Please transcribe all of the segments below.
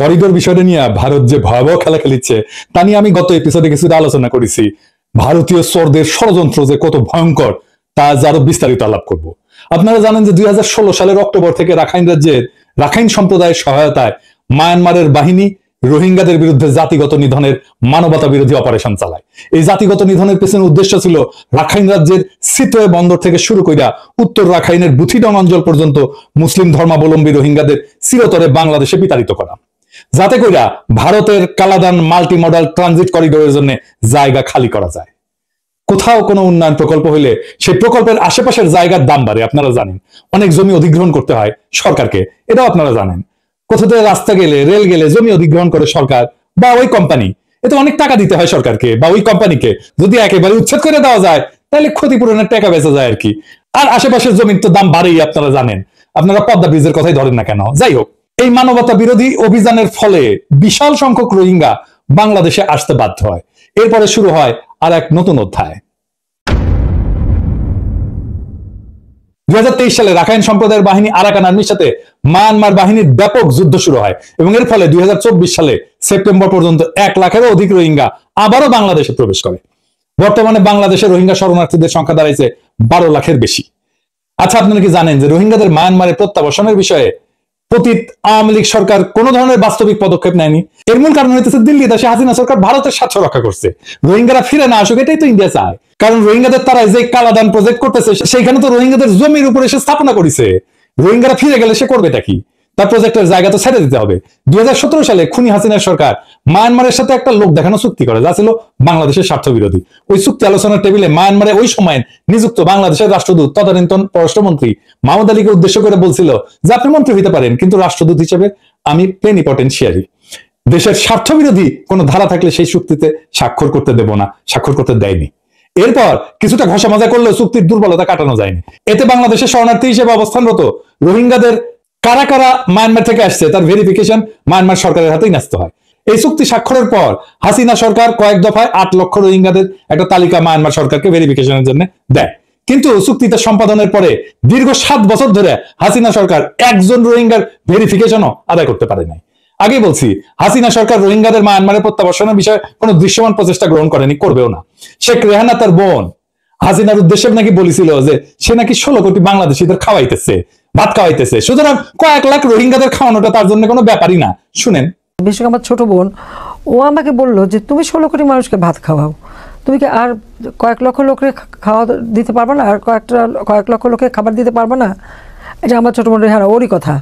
Corridor বিষয়টা নিয়ে ভারত যে ভয়াবহ খেলা খেলিচ্ছে তা নিয়ে আমি গত এপিসোডে কিছুটা আলোচনা করেছি। ভারতীয় চোরদের ষড়যন্ত্র যে কত ভয়ঙ্কর তা আরো বিস্তারিত আলাপ করব। আপনারা জানেন যে 2016 সালের অক্টোবর থেকে রাখাইন রাজ্যের রাখাইন সম্প্রদায়ের সহায়তায় মায়ানমারের বাহিনী রোহিঙ্গাদের বিরুদ্ধে জাতিগত নিধনের মানবতা বিরোধী অপারেশন চালায়। এই জাতিগত নিধনের পেছনে উদ্দেশ্য ছিল রাখাইন রাজ্যের সিতোয়ে বন্দর থেকে শুরু কইরা উত্তর রাখাইনের বুথিডং অঞ্চল পর্যন্ত মুসলিম ধর্মাবলম্বী রোহিঙ্গাদের চিরতরে বাংলাদেশে বিতাড়িত করা, যাতে কইরা ভারতের কালাদান মাল্টি মডাল ট্রানজিট করিডোরের জন্য জায়গা খালি করা যায়। কোথাও কোনো উন্নয়ন প্রকল্প হইলে সেই প্রকল্পের আশেপাশের জায়গার দাম বাড়ে, আপনারা জানেন। অনেক জমি অধিগ্রহণ করতে হয় সরকারকে, এটাও আপনারা জানেন। কোথাও রাস্তা গেলে, রেল গেলে জমি অধিগ্রহণ করে সরকার বা ওই কোম্পানি, এতে অনেক টাকা দিতে হয় সরকারকে বা ওই কোম্পানিকে। যদি একেবারে উচ্ছেদ করে দেওয়া যায় তাহলে ক্ষতিপূরণের টাকা বেঁচে যায় আর কি। আর আশেপাশের জমির তো দাম বাড়েই, আপনারা জানেন। আপনারা পদ্মা ব্রিজের কথাই ধরেন না কেন। যাই হোক, এই মানবতা বিরোধী অভিযানের ফলে বিশাল সংখ্যক রোহিঙ্গা বাংলাদেশে আসতে বাধ্য হয়। এরপরে শুরু হয় আর এক নতুন অধ্যায়। 2023 সালে রাখাইন সম্প্রদায়ের বাহিনী আরাকান আর্মির সাথে মায়ানমার বাহিনীর ব্যাপক যুদ্ধ শুরু হয় এবং এর ফলে 2024 সালে সেপ্টেম্বর পর্যন্ত 1 লাখেরও অধিক রোহিঙ্গা আবারও বাংলাদেশে প্রবেশ করে। বর্তমানে বাংলাদেশে রোহিঙ্গা শরণার্থীদের সংখ্যা দাঁড়াইছে 12 লাখের বেশি। আচ্ছা, আপনারা কি জানেন যে রোহিঙ্গাদের মায়ানমারে প্রত্যাবাসনের বিষয়ে পতিত আওয়ামী লীগ সরকার কোন ধরনের বাস্তবিক পদক্ষেপ নেয়নি? এর মূল কারণ হইতেছে দিল্লিতে হাসিনা সরকার ভারতের স্বার্থ রক্ষা করছে। রোহিঙ্গারা ফিরে না আসুক, এটাই তো ইন্ডিয়া চায়। কারণ রোহিঙ্গাদের তারা যে কালাদান প্রজেক্ট করতেছে সেইখানে তো রোহিঙ্গাদের জমির উপরে এসে স্থাপনা করেছে। রোহিঙ্গারা ফিরে গেলে সে করবেটা কি? তার প্রজেক্টের জায়গা তো ছেড়ে দিতে হবে। 2017 সালে খুনি হাসিনার সরকার মায়ানমারের সাথে একটা লোক দেখানো চুক্তি করে, যা ছিল বাংলাদেশের স্বার্থ বিরোধী। ওই চুক্তি আলোচনার টেবিলে মায়ানমারে ওই সময় নিযুক্ত বাংলাদেশের রাষ্ট্রদূত তদানীন্তন পররাষ্ট্রমন্ত্রী মাহমুদ আলীকে উদ্দেশ্য করে বলছিল যে আপনি মন্ত্রী হইতে পারেন, কিন্তু রাষ্ট্রদূত হিসেবে আমি প্লেনিপটেনশিয়ারি। দেশের স্বার্থ বিরোধী কোন ধারা থাকলে সেই চুক্তিতে স্বাক্ষর করতে দেব না, স্বাক্ষর করতে দেয়নি। এরপর কিছুটা ঘষা মাজা করলেও চুক্তির দুর্বলতা কাটানো যায়নি। এতে বাংলাদেশের শরণার্থী হিসেবে অবস্থানরত রোহিঙ্গাদের কারা কারা মায়ানমার থেকে আসছে তার ভেরিফিকেশন মায়ানমার সরকারের হাতেই ন্যস্ত হয়। এই চুক্তি স্বাক্ষরের পর হাসিনা সরকার কয়েক দফায় 8 লক্ষ রোহিঙ্গাদের একটা তালিকা মায়ানমার সরকারকে ভেরিফিকেশনের জন্য দেয়। কিন্তু চুক্তিটা সম্পাদনের পরে দীর্ঘ 7 বছর ধরে হাসিনা সরকার একজন রোহিঙ্গার ভেরিফিকেশনও আদায় করতে পারে নাই। আগে বলছি, হাসিনা সরকার রোহিঙ্গাদের মায়ানমারে প্রত্যাবাসনের বিষয়ে কোনো দৃশ্যমান প্রচেষ্টা গ্রহণ করেনি, করবেও না। শেখ রেহানা তার বোন হাসিনার উদ্দেশ্যে নাকি বলেছিল যে সে নাকি 16 কোটি বাংলাদেশিদের খাওয়াইতেছে, ভাত খাওয়াইতেছে। সুতরাং কয়েক লাখ রোহিঙ্গাদের খাওয়ানোটা তার জন্য কোনো ব্যাপারই না। শুনেন, বিশেষ আমার ছোট বোন ও আমাকে বললো যে তুমি 16 কোটি মানুষকে ভাত খাওয়াও, তুমি কি আর কয়েক লক্ষ লোকের খাওয়া দিতে পারবে না? আর কয়েক লক্ষ লোকের খাবার দিতে পারবে না? এটা আমার ছোট বোন রেহানা ওরই কথা।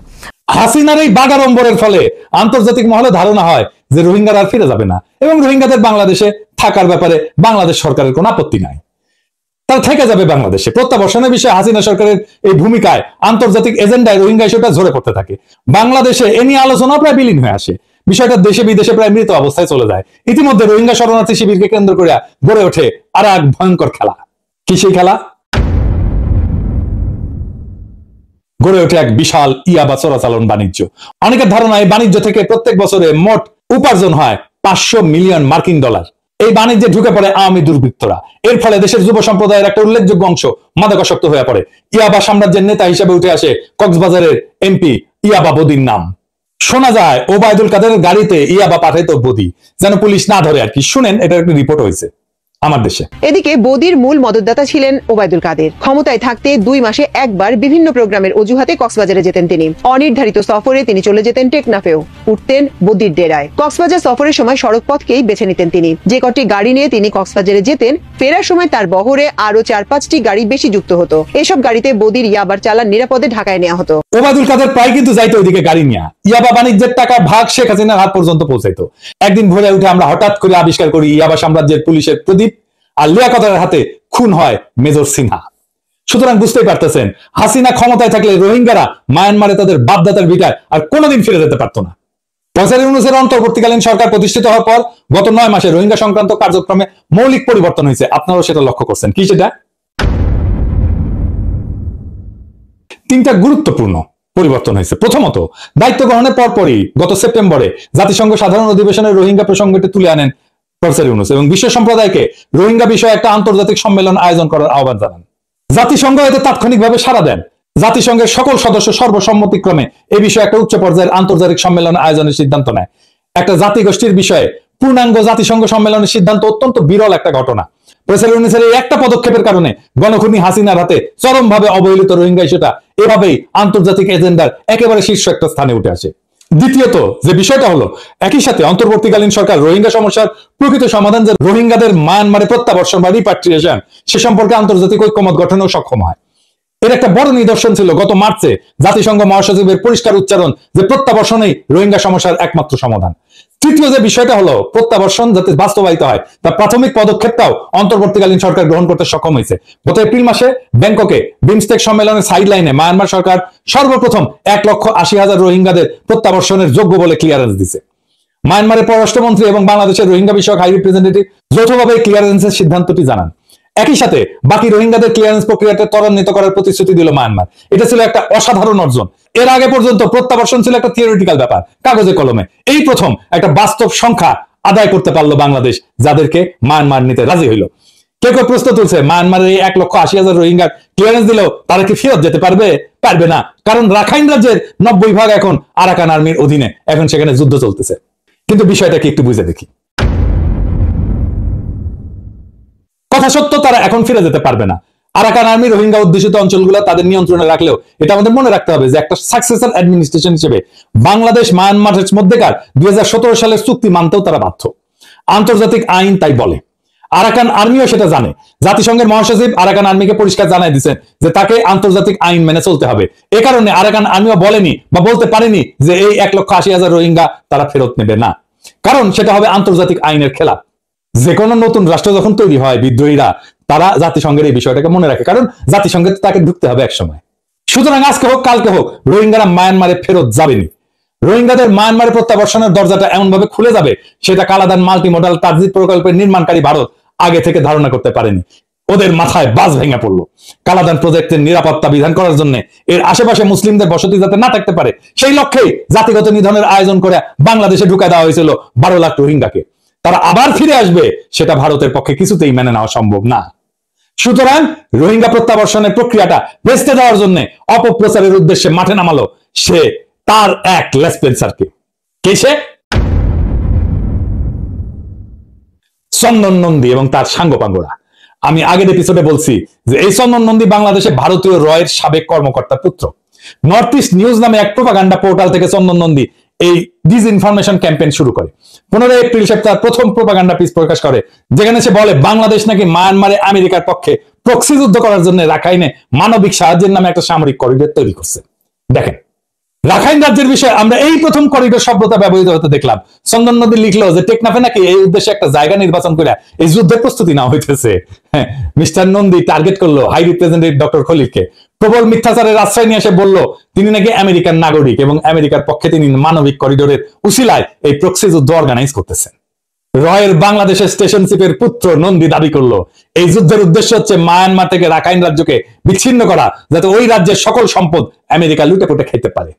হাসিনার এই বাগাড়ম্বরের ফলে আন্তর্জাতিক মহলে ধারণা হয় যে রোহিঙ্গারা আর ফিরে যাবে না এবং রোহিঙ্গাদের বাংলাদেশে থাকার ব্যাপারে বাংলাদেশ সরকারের কোনো আপত্তি নাই, তারা থেকে যাবে বাংলাদেশে। প্রত্যাবাসনের বিষয়ে হাসিনা সরকারের এই ভূমিকায় আন্তর্জাতিক এজেন্ডায় রোহিঙ্গা ইস্যুটা ঝরে পড়তে থাকে। বাংলাদেশে এ নিয়ে আলোচনা প্রায় বিলীন হয়ে আসে। বিষয়টা দেশে বিদেশে প্রায় মৃত অবস্থায় চলে যায়। ইতিমধ্যে রোহিঙ্গা শরণার্থী শিবিরকে কেন্দ্র করে গড়ে ওঠে আর এক ভয়ঙ্কর খেলা। কি সেই খেলা? গড়ে ওঠে এক বিশাল ইয়াবা চোরাচালান বাণিজ্য। অনেকের ধারণা এই বাণিজ্য থেকে প্রত্যেক বছরে মোট উপার্জন হয় 500 মিলিয়ন মার্কিন ডলার। এই বাণিজ্যে ঢুকে পড়ে আওয়ামী দুর্বৃত্তরা। এর ফলে দেশের যুব সম্প্রদায়ের একটা উল্লেখযোগ্য অংশ মাদকাসক্ত হয়ে পড়ে। ইয়াবা সাম্রাজ্যের নেতা হিসেবে উঠে আসে কক্সবাজারের এমপি ইয়াবা বদির নাম। শোনা যায় ওবায়দুল কাদেরের গাড়িতে ইয়াবা পাঠাইতো বদি, যেন পুলিশ না ধরে আর কি। শুনেন, এটা একটা রিপোর্ট হয়েছে আমার দেশে। এদিকে বদির মূল মদতদাতা ছিলেন ওবায়দুল কাদের। ক্ষমতায় থাকতে 2 মাসে একবার বিভিন্ন প্রোগ্রামের অজুহাতে কক্সবাজারে যেতেন তিনি। অনির্ধারিত সফরে তিনি চলে যেতেন টেকনাফেও, উঠতেন বদির ডেরায়। কক্সবাজার সফরের সময় সড়ক পথকেই বেছে নিতেন তিনি। যে কটি গাড়ি নিয়ে তিনি কক্সবাজারে যেতেন, ফেরার সময় তার বহরে আরো 4-5টি গাড়ি বেশি যুক্ত হতো। এসব গাড়িতে বদির ইয়াবার চালান নিরাপদে ঢাকায় নেওয়া হতো। ওবায়দুল কাদের প্রায় কিন্তু যাইতো ওইদিকে গাড়ি নিয়ে। ইয়াবা বাণিজ্যের টাকা ভাগ শেখ হাসিনার হাত পর্যন্ত পৌঁছাইতো। একদিন ভোরে উঠে আমরা হঠাৎ করে আবিষ্কার করি ইয়াবা সাম্রাজ্যের পুলিশের প্রদীপ আর লিয়াকতের হাতে খুন হয় মেজর সিনহা। সুতরাং বুঝতেই পারতেছেন, হাসিনা ক্ষমতায় থাকলে রোহিঙ্গারা মায়ানমারে তাদের বাপদাদার ভিটায় আর কোনোদিন ফিরে যেতে পারত না। ডক্টর ইউনূসের অন্তর্বর্তীকালীন সরকার প্রতিষ্ঠিত হওয়ার পর গত 9 মাসে রোহিঙ্গা সংক্রান্ত কার্যক্রমে মৌলিক পরিবর্তন হয়েছে। আপনারাও সেটা লক্ষ্য করছেন। কি সেটা? 3টা গুরুত্বপূর্ণ পরিবর্তন হয়েছে। প্রথমত, দায়িত্ব গ্রহণের পরপরই গত সেপ্টেম্বরে জাতিসংঘ সাধারণ অধিবেশনে রোহিঙ্গা প্রসঙ্গটি তুলে আনেন ডক্টর ইউনূস এবং বিশ্ব সম্প্রদায়কে রোহিঙ্গা বিষয়ে একটা আন্তর্জাতিক সম্মেলন আয়োজন করার আহ্বান জানান। জাতিসংঘ এতে তাৎক্ষণিকভাবে সাড়া দেন জাতিসংঘের সকল সদস্য সর্বসম্মতিক্রমে এই বিষয়ে একটা উচ্চ পর্যায়ের আন্তর্জাতিক সম্মেলন আয়োজনের সিদ্ধান্ত নেয়। একটা জাতিগোষ্ঠীর বিষয়ে পূর্ণাঙ্গ জাতিসংঘ সম্মেলনের সিদ্ধান্ত অত্যন্ত বিরল একটা ঘটনা। প্রেসিডেন্টের এই একটা পদক্ষেপের কারণে গণখুনি হাসিনার হাতে চরমভাবে অবহেলিত রোহিঙ্গা ইস্যুটা এভাবেই আন্তর্জাতিক এজেন্ডার একেবারে শীর্ষ একটা স্থানে উঠে আসে। দ্বিতীয়ত যে বিষয়টা হলো, একই সাথে অন্তর্বর্তীকালীন সরকার রোহিঙ্গা সমস্যার প্রকৃত সমাধান যে রোহিঙ্গাদের মায়ানমারে প্রত্যাবর্ষণ বা রিপাট্রিয়েশন সে সম্পর্কে আন্তর্জাতিক ঐক্যমত গঠনেও সক্ষম হয়। এর একটা বড় নিদর্শন ছিল গত মার্চে জাতিসংঘ মহাসচিবের পরিষ্কার উচ্চারণ যে প্রত্যাবর্ষণই রোহিঙ্গা সমস্যার একমাত্র সমাধান। তৃতীয় যে বিষয়টা হলো, প্রত্যাবর্ষণ যাতে বাস্তবায়িত হয় তার প্রাথমিক পদক্ষেপটাও অন্তর্বর্তীকালীন সরকার গ্রহণ করতে সক্ষম হয়েছে। গত এপ্রিল মাসে ব্যাংককে বিমস্টেক সম্মেলনের সাইডলাইনে মায়ানমার সরকার সর্বপ্রথম 1,80,000 রোহিঙ্গাদের প্রত্যাবর্ষণের যোগ্য বলে ক্লিয়ারেন্স দিছে। মায়ানমারের পররাষ্ট্রমন্ত্রী এবং বাংলাদেশের রোহিঙ্গা বিষয়ক হাই রিপ্রেজেন্টেটিভ যৌথভাবে ক্লিয়ারেন্সের সিদ্ধান্তটি জানান। একই সাথে বাকি রোহিঙ্গাদের ক্লিয়ারেন্স প্রক্রিয়াতে ত্বরান্বিত করার প্রতিশ্রুতি দিল মায়ানমার। এটা ছিল একটা অসাধারণ অর্জন। এর আগে পর্যন্ত প্রত্যাবর্ষণ ছিল একটা থিওরিটিক্যাল ব্যাপার, কাগজে কলমে। এই প্রথম একটা বাস্তব সংখ্যা আদায় করতে পারলো বাংলাদেশ, যাদেরকে মায়ানমার নিতে রাজি হইল। কেউ কেউ প্রশ্ন তুলছে, মায়ানমারের এই 1,80,000 রোহিঙ্গার ক্লিয়ারেন্স দিলেও তারা কি ফেরত যেতে পারবে? পারবে না, কারণ রাখাইন রাজ্যের 90% এখন আরাকান আর্মির অধীনে, এখন সেখানে যুদ্ধ চলতেছে। কিন্তু বিষয়টা কি একটু বুঝে দেখি। কথা সত্য, তারা এখন ফিরে যেতে পারবে না। আরাকান আর্মি রোহিঙ্গা অধ্যুষিত অঞ্চলগুলো তাদের নিয়ন্ত্রণে রাখলেও এটা আমাদের মনে রাখতে হবে যে একটা সাকসেসর অ্যাডমিনিস্ট্রেশন হিসেবে বাংলাদেশ মায়ানমারের মধ্যেকার 2017 সালের চুক্তি মানতেও তারা বাধ্য। আন্তর্জাতিক আইন তাই বলে। আরাকান আর্মিও সেটা জানে। জাতিসংঘের মহাসচিব আরাকান আর্মিকে পরিষ্কার জানাই দিচ্ছেন যে তাকে আন্তর্জাতিক আইন মেনে চলতে হবে। এ কারণে আরাকান আর্মিও বলেনি বা বলতে পারেনি যে এই 1,80,000 রোহিঙ্গা তারা ফেরত নেবে না, কারণ সেটা হবে আন্তর্জাতিক আইনের খেলাফ। যে কোনো নতুন রাষ্ট্র যখন তৈরি হয়, বিদ্রোহীরা তারা জাতিসংঘের এই বিষয়টাকে মনে রাখে, কারণ জাতিসংঘে তাকে ঢুকতে হবে এক সময়। সুতরাং আজকে হোক কালকে হোক রোহিঙ্গারা মায়ানমারে ফেরত যাবেনি। রোহিঙ্গাদের মায়ানমারে প্রত্যাবর্ষণের দরজাটা এমন ভাবে খুলে যাবে সেটা কালাদান মাল্টিমোডাল ট্রানজিট প্রকল্পের নির্মাণকারী ভারত আগে থেকে ধারণা করতে পারেনি। ওদের মাথায় বাজ ভেঙে পড়লো। কালাদান প্রজেক্টের নিরাপত্তা বিধান করার জন্য এর আশেপাশে মুসলিমদের বসতি যাতে না থাকতে পারে সেই লক্ষ্যেই জাতিগত নিধনের আয়োজন করে বাংলাদেশে ঢুকায় দেওয়া হয়েছিল 12 লাখ রোহিঙ্গাকে। তারা আবার ফিরে আসবে সেটা ভারতের পক্ষে কিছুতেই মেনে নেওয়া সম্ভব না। সুতরাং রোহিঙ্গা প্রত্যাবর্ষণের প্রক্রিয়াটা ভেস্তে দেওয়ার জন্য অপপ্রচারের উদ্দেশ্যে মাঠে নামালো সে তার এক লেসপেন্সারকে। কে সে? চন্দন নন্দী এবং তার সাঙ্গপাঙ্গরা। আমি আগের এপিসোডে বলছি যে এই চন্দন নন্দী বাংলাদেশে ভারতীয় রয়ের সাবেক কর্মকর্তার পুত্র। নর্থ ইস্ট নিউজ নামে এক প্রোপাগান্ডা পোর্টাল থেকে চন্দন নন্দী এই ডিসইনফরমেশন ক্যাম্পেইন শুরু করে। 15 এপ্রিল সে তার প্রথম প্রোপাগান্ডা পিস প্রকাশ করে, যেখানে সে বলে বাংলাদেশ নাকি মায়ানমারে আমেরিকার পক্ষে প্রক্সি যুদ্ধ করার জন্য রাখাইনে মানবিক সাহায্যের নামে একটা সামরিক করিডোর তৈরি করছে। দেখেন, রাখাইন রাজ্যের বিষয়ে আমরা এই প্রথম করিডোর শব্দটা ব্যবহৃত হতে দেখলাম। চন্দন নদী লিখলো যে টেকনাফে নাকি এই উদ্দেশ্যে একটা জায়গা নির্বাচন করে এই যুদ্ধের প্রস্তুতি নেওয়া হইতেছে। হ্যাঁ, মিস্টার নন্দী টার্গেট করলো হাই রিপ্রেজেন্টেটিভ ডক্টর খলিলকে। প্রবল মিথ্যাচারের আশ্রয় নিয়ে এসে বলল তিনি নাকি আমেরিকান নাগরিক এবং আমেরিকার পক্ষে তিনি মানবিক করিডোরের উসিলায় এই প্রক্সি যুদ্ধ অর্গানাইজ করতেছেন। রয়ের বাংলাদেশের স্টেশনশিপের পুত্র নন্দী দাবি করলো এই যুদ্ধের উদ্দেশ্য হচ্ছে মায়ানমার থেকে রাখাইন রাজ্যকে বিচ্ছিন্ন করা, যাতে ওই রাজ্যের সকল সম্পদ আমেরিকা লুটে পুটে খেতে পারে।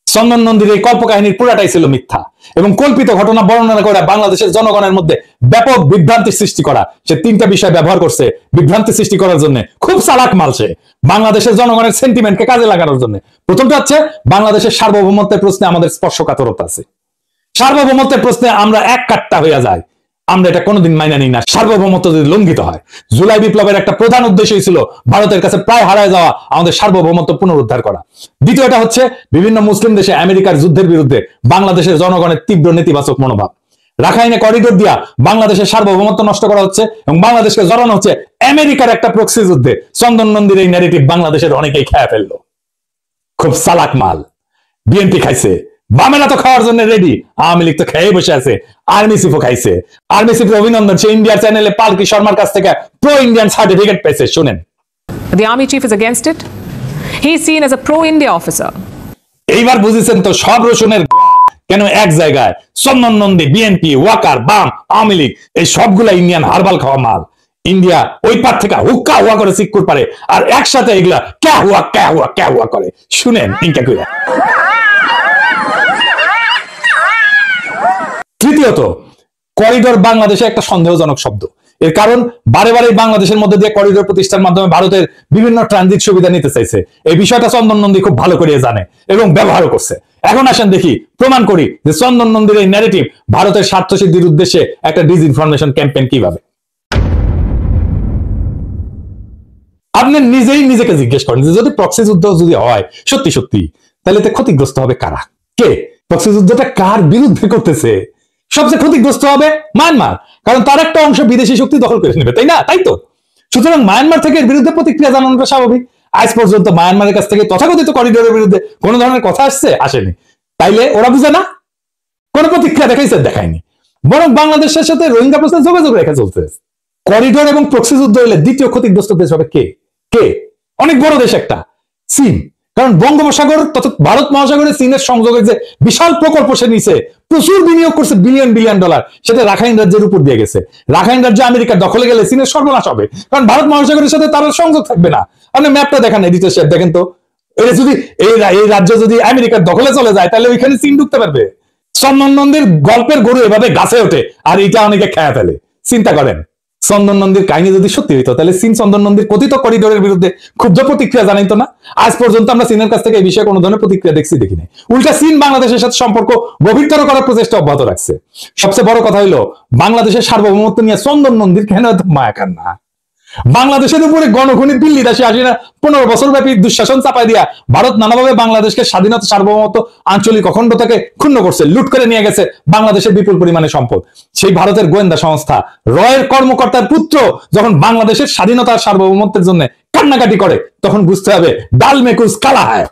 চন্দন নন্দীর এই কল্পকাহিনীর পুরাটাই ছিল মিথ্যা এবং কল্পিত ঘটনা বর্ণনা করে বাংলাদেশের জনগণের মধ্যে ব্যাপক বিভ্রান্তি সৃষ্টি করা। সে 3টা বিষয় ব্যবহার করছে বিভ্রান্তি সৃষ্টি করার জন্য। খুব চালাক মাল সে, বাংলাদেশের জনগণের সেন্টিমেন্টকে কাজে লাগানোর জন্য। প্রথমটা হচ্ছে বাংলাদেশের সার্বভৌমত্বের প্রশ্নে আমাদের স্পর্শকাতরতা আছে। সার্বভৌমত্বের প্রশ্নে আমরা এক কাট্টা হয়ে যাই, আমরা এটা কোনোদিন মাইনা নিই না সার্বভৌমত্ব যদি লঙ্ঘিত হয়। জুলাই বিপ্লবের একটা প্রধান উদ্দেশ্যই ছিল ভারতের কাছে প্রায় হারায় যাওয়া আমাদের সার্বভৌমত্ব পুনরুদ্ধার করা। দ্বিতীয়টা হচ্ছে বিভিন্ন মুসলিম দেশে আমেরিকার যুদ্ধের বিরুদ্ধে বাংলাদেশের জনগণের তীব্র নেতিবাচক মনোভাব। রাখাইনে করিডোর দিয়া বাংলাদেশের সার্বভৌমত্ব নষ্ট করা হচ্ছে এবং বাংলাদেশকে জড়ানো হচ্ছে আমেরিকার একটা প্রক্সি যুদ্ধে। চন্দন নন্দীর এই ন্যারেটিভ বাংলাদেশের অনেকেই খেয়ে ফেললো। খুব চালাক মাল। বিএনপি খাইছে, বামেরা তো খাওয়ার জন্য রেডি, আওয়ামী লীগ তো খেয়ে বসে আছে। আর্মি চিফও খাইছে। আর্মি চিফের অভিনন্দন, সে ইন্ডিয়ার চ্যানেলে পালকি শর্মার কাছ থেকে প্রো ইন্ডিয়ান সার্টিফিকেট পেয়েছে। শুনেন। The army chief is against it. He is seen as a pro-India officer. এইবার বুঝেছেন তো সব রসুনের কেন এক জায়গায়। চন্দন নন্দী, বিএনপি, ওয়াকার, বাম, আওয়ামী লীগ এই সবগুলা ইন্ডিয়ান হারবাল খাওয়া মাল। ইন্ডিয়া ওই পার থেকে হুক্কা হুয়া করে চিক্কুর পারে আর একসাথে এগুলা ক্যা হুয়া করে। শুনেন ইনকা কইরা। তৃতীয়ত, করিডোর বাংলাদেশে একটা সন্দেহজনক শব্দ। এর কারণ বারে বারে বাংলাদেশের মধ্যে দিয়ে করিডোর প্রতিষ্ঠার মাধ্যমে ভারতের বিভিন্ন ট্রানজিট সুবিধা নিতে চাইছে। এই বিষয়টা চন্দন নন্দী খুব ভালো করে জানে এবং ব্যবহারও করছে। এখন আসেন দেখি, প্রমাণ করি যে চন্দন নন্দীর এই ন্যারেটিভ ভারতের স্বার্থ সিদ্ধির উদ্দেশ্যে একটা ডিসইনফরমেশন ক্যাম্পেইন কিভাবে। আপনি নিজেই নিজেকে জিজ্ঞেস করেন যে যদি প্রক্সি যুদ্ধ যদি হয় সত্যি সত্যি, তাহলে এতে ক্ষতিগ্রস্ত হবে কারা? কে? প্রক্সি যুদ্ধটা কার বিরুদ্ধে করতেছে? সবচেয়ে ক্ষতিগ্রস্ত হবে মায়ানমার, কারণ তার একটা অংশ বিদেশি শক্তি দখল করে নেবে, তাই না? তাই তো। সুতরাং মায়ানমার থেকে এর বিরুদ্ধে প্রতিক্রিয়া জানানোটা স্বাভাবিক। আজ পর্যন্ত মায়ানমারের কাছ থেকে তথাকথিত করিডোরের বিরুদ্ধে কোনো ধরনের কথা আসেনি। তাইলে ওরা বুঝে না? কোন প্রতিক্রিয়া দেখাইছে? দেখায়নি। বরং বাংলাদেশের সাথে রোহিঙ্গা প্রশ্নে যোগাযোগ রেখে চলছে। করিডোর এবং প্রক্সি যুদ্ধ হলে দ্বিতীয় ক্ষতিগ্রস্ত দেশ হবে কে? অনেক বড় দেশ একটা, চীন। কারণ বঙ্গোপসাগর তথা ভারত মহাসাগরে চীনের সংযোগের যে বিশাল প্রকল্প সে নিছে, প্রচুর বিনিয়োগ করছে, বিলিয়ন বিলিয়ন ডলার, সেটা রাখাইন রাজ্যের উপর দিয়ে গেছে। রাখাইন রাজ্য আমেরিকার দখলে গেলে চীনের সর্বনাশ হবে, কারণ ভারত মহাসাগরের সাথে তার সংযোগ থাকবে না। আপনি ম্যাপটা দেখান, এডিটর সাহেব দেখেন তো, এটা যদি এই রাজ্য যদি আমেরিকার দখলে চলে যায় তাহলে ওইখানে চীন ঢুকতে পারবে। চন্দন নন্দীর গল্পের গরু এভাবে গাছে ওঠে আর এটা অনেকে খেয়ে ফেলে। চিন্তা করেন, চন্দন নন্দীর কাহিনী যদি সত্যি হইতো তাহলে চীন চন্দন নন্দীর কথিত করিডোরের বিরুদ্ধে ক্ষুব্ধ প্রতিক্রিয়া জানাইতো না। আজ পর্যন্ত আমরা চীনের কাছ থেকে এই বিষয়ে কোনো ধরনের প্রতিক্রিয়া দেখি নাই। উল্টা চীন বাংলাদেশের সাথে সম্পর্ক গভীরতর করার প্রচেষ্টা অব্যাহত রাখছে। সবচেয়ে বড় কথা হলো বাংলাদেশের সার্বভৌমত্ব নিয়ে চন্দন নন্দীর কেন এত মায়া কান্না? বাংলাদেশের উপরে গণখনি দিল্লি দাসী আসিনা 15 বছর ব্যাপী দুঃশাসন চাপাই দিয়া ভারত নানাভাবে বাংলাদেশকে স্বাধীনতা সার্বভৌমত্ব আঞ্চলিক অখণ্ডতাকে ক্ষুণ্ণ করছে, লুট করে নিয়ে গেছে বাংলাদেশের বিপুল পরিমাণে সম্পদ। সেই ভারতের গোয়েন্দা সংস্থা রয়ের কর্মকর্তার পুত্র যখন বাংলাদেশের স্বাধীনতার সার্বভৌমত্বের জন্য কান্নাকাটি করে, তখন বুঝতে হবে ডাল মেকুজ কালা হয়।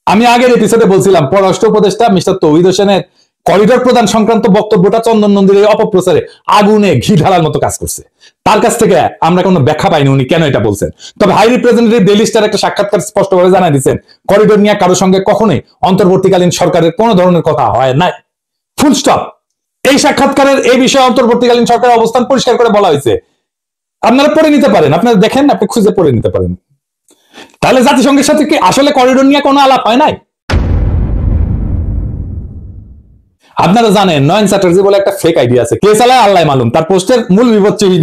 আমি আগের এপিসোডে বলছিলাম পররাষ্ট্র উপদেষ্টা মিস্টার তৌহিদ হোসেনের করিডোর প্রদান সংক্রান্ত বক্তব্যটা চন্দন নন্দীর এই অপপ্রচারে আগুনে ঘি ঢালার মতো কাজ করছে। তার কাছ থেকে আমরা কোনো ব্যাখ্যা পাইনি উনি কেন এটা বলছেন। তবে হাই রিপ্রেজেন্টেটিভ ডেইলি স্টার একটা সাক্ষাৎকার স্পষ্টভাবে জানাই দিচ্ছেন, করিডোর নিয়ে কারোর সঙ্গে কখনোই অন্তর্বর্তীকালীন সরকারের কোনো ধরনের কথা হয় নাই, ফুল স্টপ। এই সাক্ষাৎকারের এই বিষয়ে অন্তর্বর্তীকালীন সরকারের অবস্থান পরিষ্কার করে বলা হয়েছে। আপনারা পড়ে নিতে পারেন, আপনারা দেখেন, আপনি খুঁজে পড়ে নিতে পারেন। তাহলে জাতিসংঘের সাথে কি আসলে করিডোর নিয়ে কোনো আলাপ হয় নাই? আপনারা জানেন নয়ন চ্যাটার্জি বলে একটা ফেক আইডি আছে, কে চালায় আল্লাহ মালুম। তার পোস্টের মূল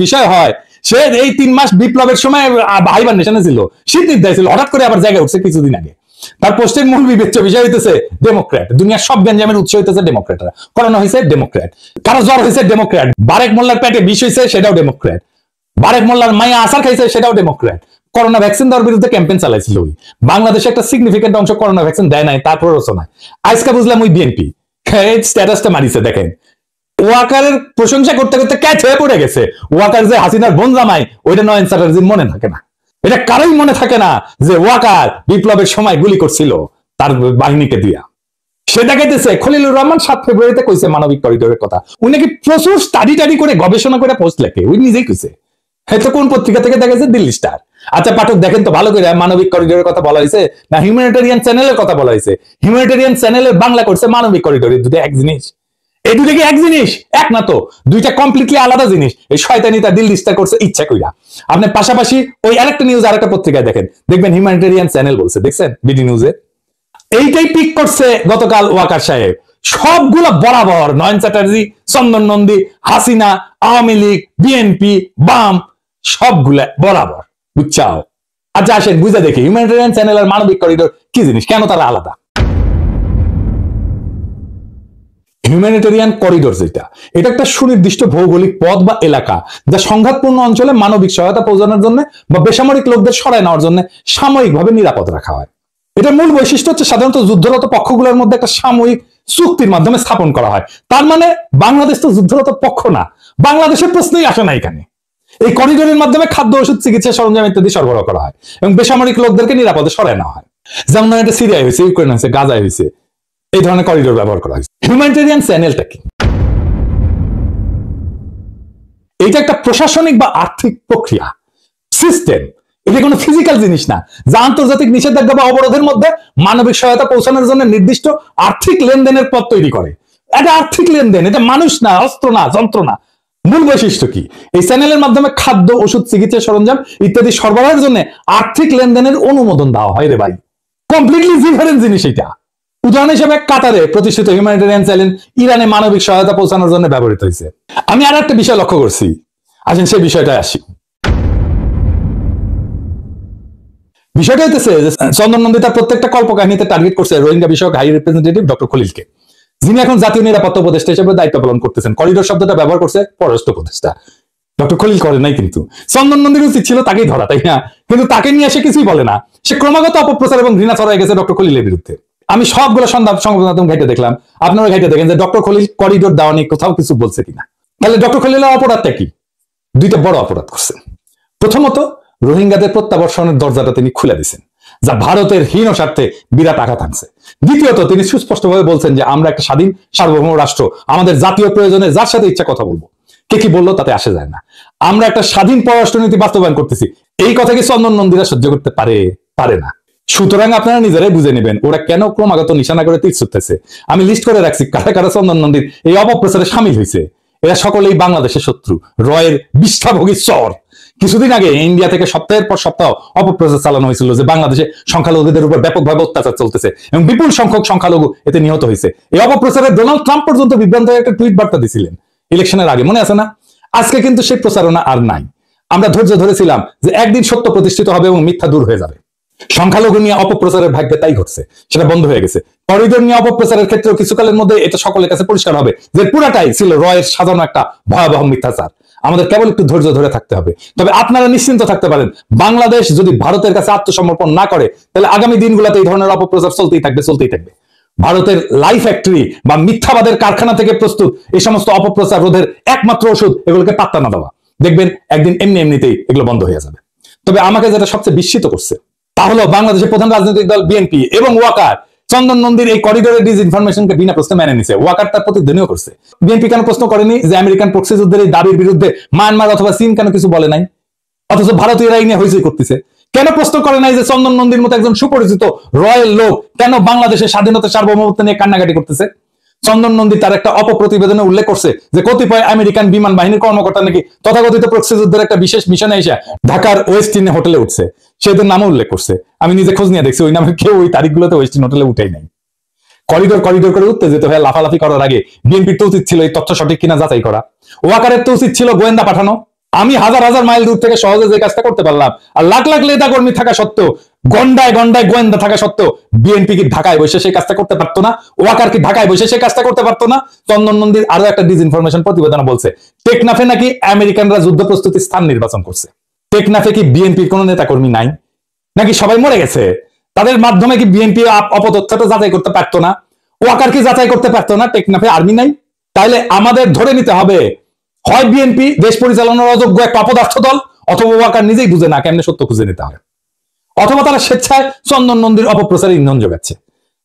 বিষয় হয় সে এই 3 মাস বিপ্লবের সময় হাইবার নেশনে ছিল, শীত নির্দায় ছিল, হঠাৎ করে আবার জায়গায় উঠছে কিছুদিন আগে। তার পোস্টের মূল বিবেচ্য বিষয় হইতেছে ডেমোক্র্যাট। দুনিয়ার সব গ্যাঞ্জামের উৎস হইতেছে ডেমোক্র্যাটরা। করোনা হয়েছে ডেমোক্র্যাট, কারো জ্বর হয়েছে ডেমোক্র্যাট, বারেক মোল্লার পেটে বিষ হয়েছে সেটাও ডেমোক্র্যাট, বারেক মোল্লার মাইয়া আসার খাইছে সেটাও ডেমোক্র্যাট। করোনা ভ্যাকসিন দেওয়ার বিরুদ্ধে ক্যাম্পেইন চালাইছিল ওই। বাংলাদেশে একটা সিগনিফিকেন্ট অংশ করোনা ভ্যাকসিন দেয় নাই, তার প্ররোচনায় আজকে বুঝলাম ওই বিএনপি স্ট্যাটাসটা মারিছে। দেখেন, ওয়াকারের প্রশংসা করতে করতে ক্যাচ হয়ে পড়ে গেছে। ওয়াকার যে হাসিনার বোন জামাই, ওইটা নয়ন চ্যাটার্জির মনে থাকে না। এটা কারোই মনে থাকে না যে ওয়াকার বিপ্লবের সময় গুলি করছিল তার বাহিনীকে দিয়া। সে দেখাইতেছে খলিলুর রহমান 7 ফেব্রুয়ারিতে কইছে মানবিক করিডোরের কথা। উনি নাকি প্রচুর স্টাডি করে গবেষণা করে পোস্ট লেখে, উনি নিজেই কইছে। হয়তো কোন পত্রিকা থেকে দেখেছে? দিল্লি স্টার। আচ্ছা পাঠক দেখেন তো ভালো করে, মানবিক করিডোরের কথা বলা হয়েছে না হিউম্যানিটেরিয়ান চ্যানেলের কথা বলা হয়েছে? হিউম্যানিটেরিয়ান চ্যানেলের বাংলা করছে মানবিক করিডোর। দুটো এক জিনিস? এই দুটো কি এক জিনিস? এক না তো, দুইটা কমপ্লিটলি আলাদা জিনিস। এই শয়তানিটা দিল্লি স্টার করছে ইচ্ছা কইরা। আপনি পাশাপাশি ওই আরেকটা নিউজ আরেকটা পত্রিকায় দেখবেন হিউম্যানিটেরিয়ান চ্যানেল বলছে, দেখছেন বিডি নিউজে? এইটাই পিক করছে গতকাল ওয়াকার সাহেব। সবগুলো বরাবর নয়ন চ্যাটার্জি, চন্দন নন্দী, হাসিনা, আওয়ামী লীগ, বিএনপি, বাম, সবগুলা বরাবর, বুঝছাও? আচ্ছা আসেন বুঝে দেখি হিউম্যানিটেরিয়ান চ্যানেল আর মানবিক করিডোর কি জিনিস, কেন তারা আলাদা। হিউম্যানিটেরিয়ান করিডোর যেটা, এটা একটা সুনির্দিষ্ট ভৌগোলিক পথ বা এলাকা যা সংঘাতপূর্ণ অঞ্চলে মানবিক সহায়তা পৌঁছানোর জন্য বা বেসামরিক লোকদের সরায় নেওয়ার জন্য সাময়িকভাবে নিরাপদ রাখা হয়। এটা মূল বৈশিষ্ট্য হচ্ছে সাধারণত যুদ্ধরত পক্ষগুলোর মধ্যে একটা সাময়িক চুক্তির মাধ্যমে স্থাপন করা হয়। তার মানে বাংলাদেশ তো যুদ্ধরত পক্ষ না, বাংলাদেশের প্রশ্নই আসে না এখানে। এই করিডোরের মাধ্যমে খাদ্য, ওষুধ, চিকিৎসা সরঞ্জাম ইত্যাদি সরবরাহ করা হয় এবং বেসামরিক লোকদেরকে নিরাপদে সরায় নেওয়া হয়। যেমন এটা সিরিয়ায় হয়েছে, ইউক্রেন হয়েছে, গাজায় হয়েছে, এই ধরনের করিডোর ব্যবহার করা হয়েছে। হিউম্যানিটেরিয়ান চ্যানেলটা কি? এটা একটা প্রশাসনিক বা আর্থিক প্রক্রিয়া, সিস্টেম। এটা কোনো ফিজিক্যাল জিনিস না যা আন্তর্জাতিক নিষেধাজ্ঞা বা অবরোধের মধ্যে মানবিক সহায়তা পৌঁছানোর জন্য নির্দিষ্ট আর্থিক লেনদেনের পথ তৈরি করে। এটা আর্থিক লেনদেন, এটা মানুষ না, অস্ত্র না, যন্ত্র না। মূল বৈশিষ্ট্য কি? এই চ্যানেলের মাধ্যমে খাদ্য, ওষুধ, চিকিৎসা সরঞ্জাম ইত্যাদি সরবরাহের জন্য আর্থিক লেনদেনের অনুমোদন দেওয়া হয় রে ভাই। কমপ্লিটলি ডিফারেন্ট জিনিস এটা। উদাহরণ হিসেবে কাতারে প্রতিষ্ঠিত হিউম্যানিটেরিয়ান চ্যানেল ইরানে মানবিক সহায়তা পৌঁছানোর জন্য ব্যবহৃত হয়েছে। আমি আর একটা বিষয় লক্ষ্য করছি, আসেন সেই বিষয়টায় আসি। বিষয়টা হইতেছে যে চন্দন নন্দী তার প্রত্যেকটা কল্পকাহিনীতে টার্গেট করছে রোহিঙ্গা বিষয়ক হাই রিপ্রেজেন্টেটিভ ডক্টর খলিলকে, যিনি এখন জাতীয় নিরাপত্তা উপদেষ্টা হিসেবে দায়িত্ব পালন করতেছেন। করিডোর শব্দটা ব্যবহার করছে পররাষ্ট্র উপদেষ্টা, ডক্টর খলিল করে নাই। কিন্তু চন্দন নন্দীর উচিত ছিল তাকেই ধরা, তাই না? কিন্তু তাকে নিয়ে সে কিছুই বলে না। সে ক্রমাগত অপপ্রচার এবং ঘৃণা ছড়াই গেছে ডক্টর খলিলের বিরুদ্ধে। আমি সবগুলো সংবাদ মাধ্যম ঘাইটে দেখলাম, আপনারা ঘাইটে দেখেন যে ডক্টর খলিল করিডোর দেওয়া নিয়ে কোথাও কিছু বলছে কিনা। তাহলে ডক্টর খলিলের অপরাধটা কি? দুইটা বড় অপরাধ করছেন। প্রথমত, রোহিঙ্গাদের প্রত্যাবর্ষণের দরজাটা তিনি খুলে দিয়েছেন, যা ভারতের হীন স্বার্থে বিরাট আঘাত আনছে। দ্বিতীয়ত, তিনি সুস্পষ্টভাবে বলছেন যে আমরা একটা স্বাধীন সার্বভৌম রাষ্ট্র, আমাদের জাতীয় প্রয়োজনে যার সাথে ইচ্ছা কথা বলবো, কে কি বললো তাতে আসে যায় না, আমরা একটা স্বাধীন পররাষ্ট্রনীতি বাস্তবায়ন করতেছি। এই কথা কি চন্দন নন্দীরা সহ্য করতে পারে না। সুতরাং আপনারা নিজেরাই বুঝে নেবেন ওরা কেন ক্রমাগত নিশানা করে তীর ছুটতেছে। আমি লিস্ট করে রাখছি কারা কারা চন্দন নন্দীর এই অপপ্রচারে সামিল হয়েছে। এরা সকলেই বাংলাদেশের শত্রু, রয়ের বিষ্ঠাভোগী চর। কিছুদিন আগে ইন্ডিয়া থেকে সপ্তাহের পর সপ্তাহ অপপ্রচার চালানো হয়েছিল যে বাংলাদেশে সংখ্যালঘুদের উপর ব্যাপকভাবে অত্যাচার চলতেছে এবং বিপুল সংখ্যক সংখ্যালঘু এতে নিহত হয়েছে। এই অপপ্রচারে ডোনাল্ড ট্রাম্প পর্যন্ত বিভ্রান্ত হয়ে একটা টুইট বার্তা দিয়েছিলেন ইলেকশনের আগে, মনে আছে না? আজকে কিন্তু সেই প্রচারণা আর নাই। আমরা ধৈর্য ধরেছিলাম যে একদিন সত্য প্রতিষ্ঠিত হবে এবং মিথ্যা দূর হয়ে যাবে। সংখ্যালঘু নিয়ে অপপ্রচারের ভাগ্যে তাই ঘটছে, সেটা বন্ধ হয়ে গেছে। করিডোর নিয়ে অপপ্রচারের ক্ষেত্রেও কিছুকালের মধ্যে এটা সকলের কাছে পরিষ্কার হবে যে পুরাটাই ছিল রয়ের সাজানো একটা ভয়াবহ মিথ্যাচার। আমাদের কেবল একটু ধৈর্য ধরে থাকতে হবে। তবে আপনারা নিশ্চিন্ত থাকতে পারেন, বাংলাদেশ যদি ভারতের কাছে আত্মসমর্পণ না করে তাহলে আগামী দিনগুলোতে এই ধরনের অপপ্রচার চলতেই থাকবে। ভারতের লাইফ ফ্যাক্টরি বা মিথ্যাবাদের কারখানা থেকে প্রস্তুত এই সমস্ত অপপ্রচার রোধের একমাত্র ওষুধ এগুলোকে পাত্তা না দেওয়া। দেখবেন একদিন এমনিতেই এগুলো বন্ধ হয়ে যাবে। তবে আমাকে যেটা সবচেয়ে বিস্মিত করছে তা হলো বাংলাদেশের প্রধান রাজনৈতিক দল বিএনপি এবং ওয়াকার চন্দন নন্দীর এই করিডোরের ডিসইনফরমেশনকে বিনা প্রশ্নে মেনে নিছে। ওয়াকার তার প্রতিধ্বনিও করছে। বিএনপি কেন প্রশ্ন করেনি যে আমেরিকান প্রক্সি যুদ্ধের এই দাবির বিরুদ্ধে মায়ানমার অথবা চীন কেন কিছু বলে নাই, অথচ ভারতীয়রা এই নিয়ে হইচই করতেছে? কেন প্রশ্ন করে নাই যে চন্দন নন্দীর মতো একজন সুপরিচিত রয়্যাল লোক কেন বাংলাদেশের স্বাধীনতা সার্বভৌমত্ব নিয়ে কান্নাকাটি করতেছে? চন্দন নন্দী তার একটা অপপ্রতিবেদনে উল্লেখ করছে যে কতিপয় আমেরিকান বিমান বাহিনীর কর্মকর্তা নাকি তথাকথিত প্রক্সি যুদ্ধের একটা বিশেষ মিশনে এসে ঢাকার ওয়েস্টিন হোটেলে উঠছে। সেদের নামও উল্লেখ করছে। আমি নিজে খোঁজ নিয়ে দেখছি ওই নামে কেউ ওই তারিখগুলোতে ওয়েস্টিন হোটেলে উঠেই নাই। করিডোর করে উত্তেজিত হয়ে লাফালাফি করার আগে বিএনপির তো উচিত ছিল এই তথ্য সঠিক কিনা যাচাই করা। ওয়াকারের তো উচিত ছিল গোয়েন্দা পাঠানো। আমি হাজার হাজার মাইল দূর থেকে সহজে যে কাজটা করতে পারলাম, আর লাখ লাখ নেতা কর্মী থাকা সত্ত্বেও, গন্ডায় গন্ডায় গোয়েন্দা থাকা সত্ত্বেও বিএনপি কি ঢাকায় বসে সেই কাজটা করতে পারতো না? ওয়াকার কি ঢাকায় বসে সেই কাজটা করতে পারতো না? চন্দন নন্দীর আরো একটা ডিসইনফরমেশন প্রতিবেদন বলছে টেকনাফে নাকি আমেরিকানরা যুদ্ধ প্রস্তুতির স্থান নির্বাচন করছে। টেকনাফে কি বিএনপির কোন নেতা কর্মী নাই নাকি সবাই মরে গেছে? তাদের মাধ্যমে কি বিএনপি অপতথ্যটা যাচাই করতে পারতো না? ওয়াকার কি যাচাই করতে পারতো না টেকনাফে আর্মি নাই? তাইলে আমাদের ধরে নিতে হবে হয় বিএনপি দেশ পরিচালনার অযোগ্য একটা অপদার্থ দল, অথবা ওয়াকার নিজেই বুঝে না কেমনে সত্য খুঁজে নিতে হয়, অথবা তারা স্বেচ্ছায় চন্দন নন্দীর অপপ্রচারে ইন্ধন যোগাচ্ছে।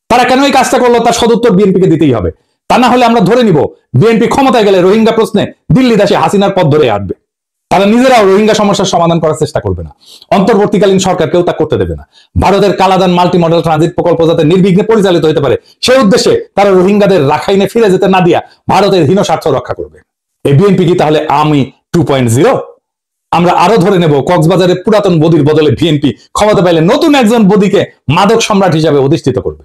তারা কেন এই কাজটা করলো তার সদুত্তর বিএনপিকে দিতেই হবে। তা না হলে আমরা ধরে নিব বিএনপি ক্ষমতায় গেলে রোহিঙ্গা প্রশ্নে দিল্লি দাসে হাসিনার পথ ধরে আসবে। তারা নিজেরাও রোহিঙ্গা সমস্যার সমাধান করার চেষ্টা করবে না। অন্তর্বর্তীকালীন সরকারকেও তা করতে দেবে না। ভারতের কালাদান মাল্টি মডেল ট্রানজিট প্রকল্প যাতে নির্বিঘ্নে পরিচালিত হতে পারে সেই উদ্দেশ্যে তারা রোহিঙ্গাদের রাখাইনে ফিরে যেতে না দিয়া ভারতের হীন স্বার্থ রক্ষা করবে। এই বিএনপি কি তাহলে আমি 2.0? আমরা আরো ধরে নেব কক্সবাজারের পুরাতন বদির বদলে বিএনপি ক্ষমতা পাইলে নতুন একজন বদিকে মাদক সম্রাট হিসাবে অধিষ্ঠিত করবে।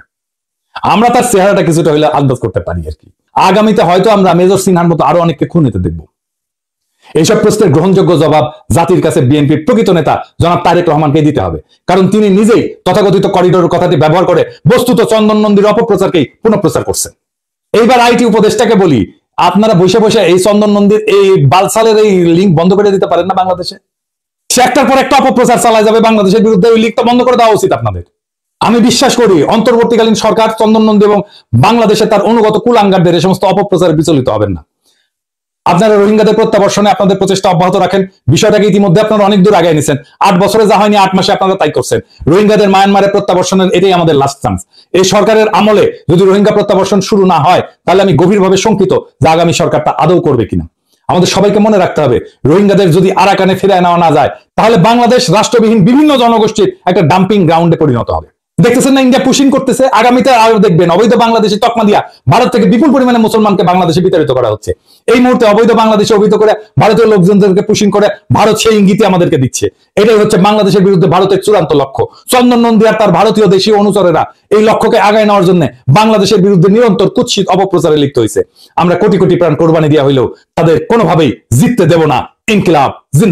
আমরা তার চেহারাটা কিছুটা হইলে আন্দাজ করতে পারি আর কি। আগামীতে হয়তো আমরা মেজর সিনহার মতো আরো অনেককে খুনিতে দেখব। এইসব প্রশ্নের গ্রহণযোগ্য জবাব জাতির কাছে বিএনপির প্রকৃত নেতা জনাব তারেক রহমানকে দিতে হবে, কারণ তিনি নিজেই তথাকথিত করিডোর কথাটি ব্যবহার করে বস্তুত চন্দন নন্দীর অপপ্রচারকেই পুনঃপ্রচার করছেন। এইবার আইটি উপদেষ্টাকে বলি, আপনারা বসে বসে এই চন্দন নন্দীর এই বালসালের এই লিঙ্ক বন্ধ করে দিতে পারেন না? বাংলাদেশে সে একটার পর একটা অপপ্রচার চালায় যাবে বাংলাদেশের বিরুদ্ধে, ওই লিঙ্কটা বন্ধ করে দেওয়া উচিত আপনাদের। আমি বিশ্বাস করি অন্তর্বর্তীকালীন সরকার চন্দন নন্দী এবং বাংলাদেশে তার অনুগত কুলাঙ্গারদের এই সমস্ত অপপ্রচারে বিচলিত হবেন না। আপনারা রোহিঙ্গাদের প্রত্যাবর্ষণে আপনাদের প্রচেষ্টা অব্যাহত রাখেন। বিষয়টাকে ইতিমধ্যে আপনারা অনেক দূর আগে নিয়েছেন। 8 বছরে যা হয়নি 8 মাসে আপনারা তাই করছেন। রোহিঙ্গাদের মায়ানমারে প্রত্যাবর্ষণের এটাই আমাদের লাস্ট চান্স। এই সরকারের আমলে যদি রোহিঙ্গা প্রত্যাবর্ষণ শুরু না হয় তাহলে আমি গভীরভাবে শঙ্কিত যে আগামী সরকারটা আদৌ করবে কিনা। আমাদের সবাইকে মনে রাখতে হবে রোহিঙ্গাদের যদি আরাকানে ফিরায় নেওয়া না যায় তাহলে বাংলাদেশ রাষ্ট্রবিহীন বিভিন্ন জনগোষ্ঠীর একটা ডাম্পিং গ্রাউন্ডে পরিণত হবে। দেখতেছেন না ইন্ডিয়া পুশিং করতেছে, আগামীতে আরো দেখবেন অবৈধ বাংলাদেশে তকমা দিয়া ভারত থেকে বিপুল পরিমাণে মুসলমানকে বাংলাদেশে বিতাড়িত করা হচ্ছে। এই মুহূর্তে অবৈধ বাংলাদেশে অবৈধ করে ভারতীয় লোকজনদেরকে পুশিং করে ভারত সেই ইঙ্গিতে আমাদেরকে দিচ্ছে। এটাই হচ্ছে বাংলাদেশের বিরুদ্ধে ভারতের চূড়ান্ত লক্ষ্য। চন্দন নন্দী আর তার ভারতীয় দেশীয় অনুচরেরা এই লক্ষ্যকে আগায় নেওয়ার জন্য বাংলাদেশের বিরুদ্ধে নিরন্তর কুৎসিত অপপ্রচারে লিপ্ত হয়েছে। আমরা কোটি কোটি প্রাণ কোরবানি দেওয়া হইলেও তাদের কোনোভাবেই জিততে দেব না। ইনকিলাব জিন্দাবাদ।